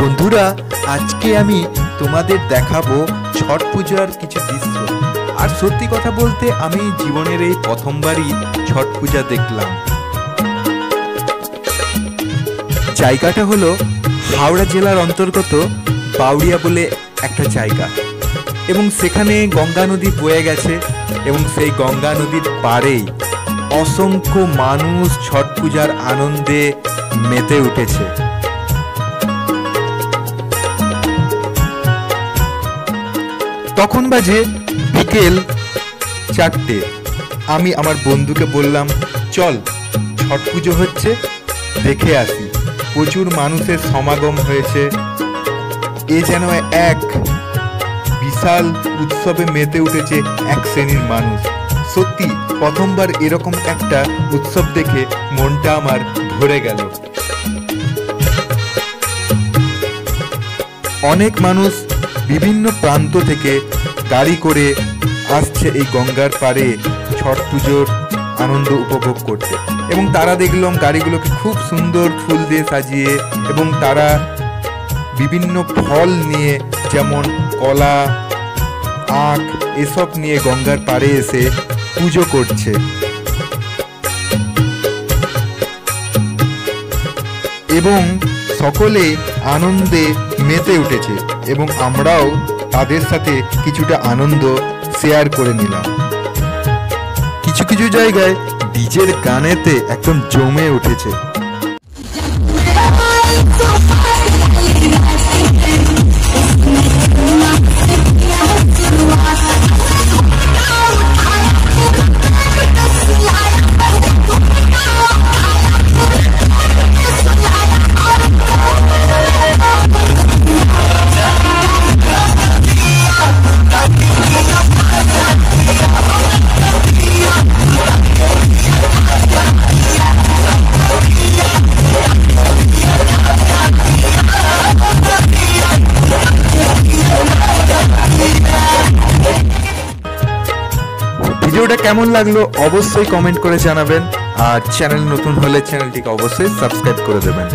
বন্ধুরা, আজকে আমি তোমাদের দেখাবো ছট পূজার কিছু দৃশ্য। আর সত্যি কথা বলতে আমি জীবনের এই প্রথমবারই ছট পূজা দেখলাম। জায়গাটা হলো হাওড়া জেলার অন্তর্গত বাউরিয়া বলে একটা জায়গা, এবং সেখানে গঙ্গা নদী বয়ে গেছে এবং সেই গঙ্গা নদীর পাড়েই অসংখ্য মানুষ ছট পূজার আনন্দে মেতে উঠেছে। তখন বাজে বিকেল 4টে। আমি আমার বন্ধুকে বললাম, চল ছট পুজো হচ্ছে, দেখে আসি। প্রচুর মানুষের সমাগম হয়েছে। এ যেন এক বিশাল উৎসবে মেতে উঠেছে এক শ্রেণীর মানুষ। সত্যি প্রথমবার এরকম একটা উৎসব দেখে মনটা আমার ভরে গেল। অনেক মানুষ বিভিন্ন প্রান্ত থেকে গাড়ি করে আসছে এই গঙ্গার পাড়ে ছট পুজোর আনন্দ উপভোগ করতে, এবং তারা দেখলাম গাড়িগুলোকে খুব সুন্দর ফুল দিয়ে সাজিয়ে, এবং তারা বিভিন্ন ফল নিয়ে, যেমন কলা, আখ, এসব নিয়ে গঙ্গার পাড়ে এসে পুজো করছে। এবং সকলে আনন্দে মেতে উঠেছে, এবং আমরাও তাদের সাথে কিছুটা আনন্দ শেয়ার করে নিলাম। কিছু কিছু জায়গায় ডিজের গানেতে একদম জমে উঠেছে। ভিডিওটা কেমন লাগলো অবশ্যই কমেন্ট করে জানাবেন, আর চ্যানেল নতুন হলে চ্যানেলটিকে অবশ্যই সাবস্ক্রাইব করে দেবেন।